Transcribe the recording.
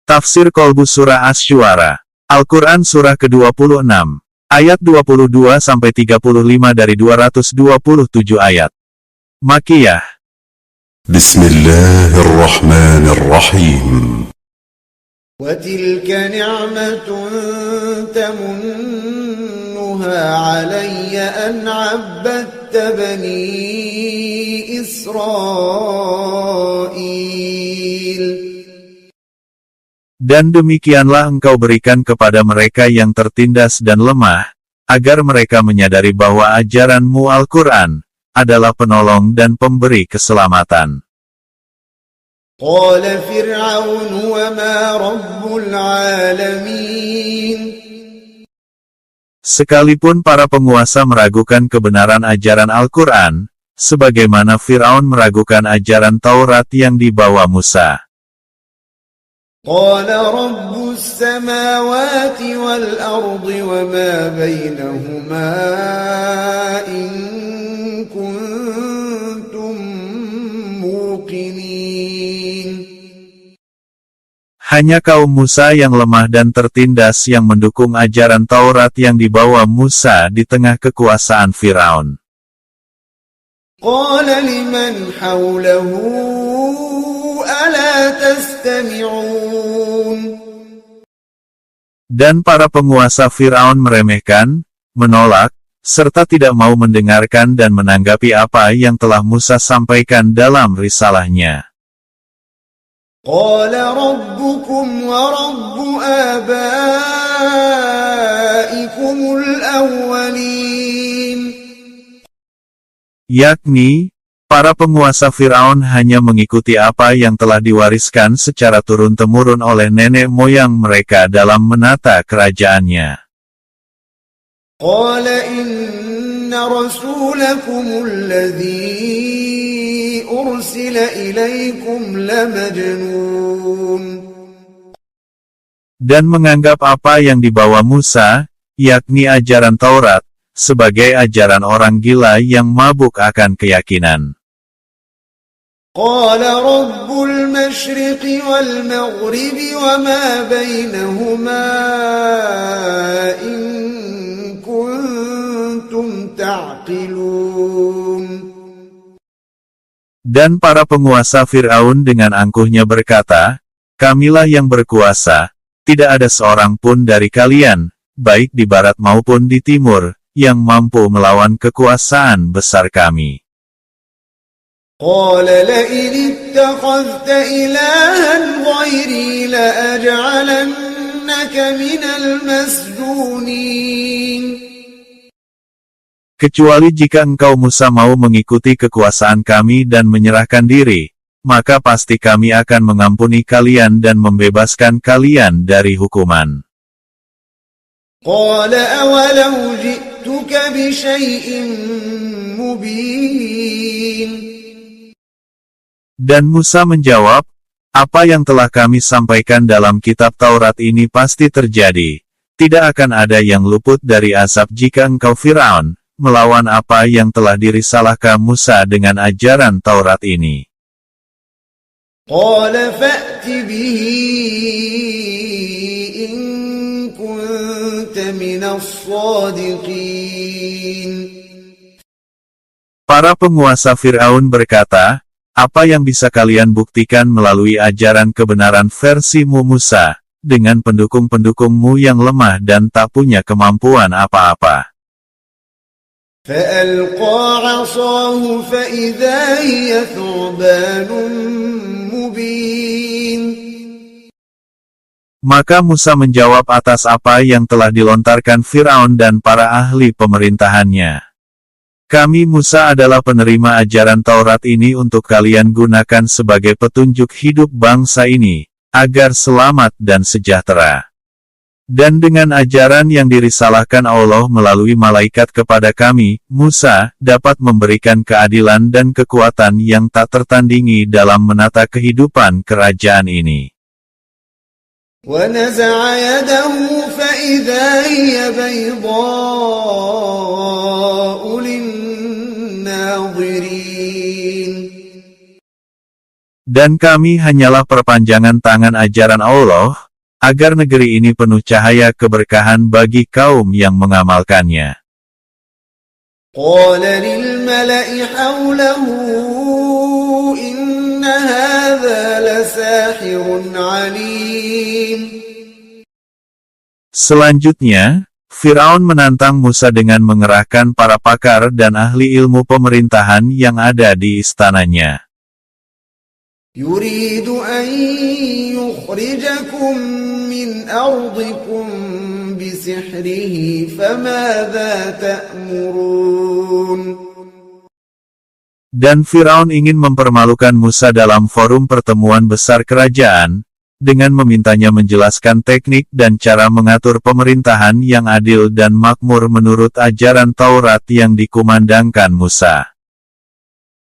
Tafsir Qalbus Surah Asy-Syu'ara. Al-Quran Surah ke-26. Ayat 22-35 dari 227 ayat. Makkiyah. Bismillahirrahmanirrahim. وَتِلْكَ نِعْمَةٌ تَمُنُّهَا عَلَيَّ أَنْ عَبَّدتَّ بَنِي إِسْرَائِيلَ. Dan demikianlah engkau berikan kepada mereka yang tertindas dan lemah, agar mereka menyadari bahwa ajaranmu Al-Quran adalah penolong dan pemberi keselamatan. قال فرعون وما رب العالمين. Sekalipun para penguasa meragukan kebenaran ajaran Al-Quran, sebagaimana Fir'aun meragukan ajaran Taurat yang dibawa Musa. قال رب السماوات والأرض وما بينهما إن كنتم موقنين. Hanya kaum Musa yang lemah dan tertindas yang mendukung ajaran Taurat yang dibawa Musa di tengah kekuasaan Fir'aun. قال لمن حوله ألا تستمعون. Dan para penguasa Fir'aun meremehkan, menolak, serta tidak mau mendengarkan dan menanggapi apa yang telah Musa sampaikan dalam risalahnya. قال ربكم ورب آبائكم الأولين. Yakni, para penguasa Fir'aun hanya mengikuti apa yang telah diwariskan secara turun-temurun oleh nenek moyang mereka dalam menata kerajaannya. قال إن رسولكم الذي أرسل إليكم لمجنون. Dan menganggap apa yang dibawa Musa, yakni ajaran Taurat, sebagai ajaran orang gila yang mabuk akan keyakinan. قال رب المشرق والمغرب وما بينهما إن كنتم تعقلون. Dan para penguasa Fir'aun dengan angkuhnya berkata, "Kamilah yang berkuasa, tidak ada seorang pun dari kalian, baik di barat maupun di timur, yang mampu melawan kekuasaan besar kami." قال لئن اتخذت إلها غيري لأجعلنك من المسجونين. Kecuali jika engkau Musa mau mengikuti kekuasaan kami dan menyerahkan diri, maka pasti kami akan mengampuni kalian dan membebaskan kalian dari hukuman. قال أولو جئتك بشيء مبين. Dan Musa menjawab, "Apa yang telah kami sampaikan dalam kitab Taurat ini pasti terjadi. Tidak akan ada yang luput dari azab jika engkau Fir'aun, melawan apa yang telah dirisalahkan Musa dengan ajaran Taurat ini." قال فأت به إن كنت من الصادقين. Para penguasa Fir'aun berkata, "Apa yang bisa kalian buktikan melalui ajaran kebenaran versimu Musa, dengan pendukung-pendukungmu yang lemah dan tak punya kemampuan apa-apa?" فألقى عصاه فإذا هي ثعبان مبين. Maka Musa menjawab atas apa yang telah dilontarkan Fir'aun dan para ahli pemerintahannya. "Kami Musa adalah penerima ajaran Taurat ini untuk kalian gunakan sebagai petunjuk hidup bangsa ini, agar selamat dan sejahtera. Dan dengan ajaran yang dirisalahkan Allah melalui malaikat kepada kami, Musa, dapat memberikan keadilan dan kekuatan yang tak tertandingi dalam menata kehidupan kerajaan ini." ونزع يده فإذا هي بيضاء للناظرين. Dan kami hanyalah perpanjangan tangan ajaran Allah, agar negeri ini penuh cahaya keberkahan bagi kaum yang mengamalkannya. قال للملأ حوله إن هذا لساحر عليم. Selanjutnya, Firaun menantang Musa dengan mengerahkan para pakar dan ahli ilmu pemerintahan yang ada di istananya. يريد أن يخرجكم من أرضكم بسحره فماذا تأمرون. Dan Firaun ingin mempermalukan Musa dalam forum pertemuan besar kerajaan, dengan memintanya menjelaskan teknik dan cara mengatur pemerintahan yang adil dan makmur menurut ajaran Taurat yang dikumandangkan Musa.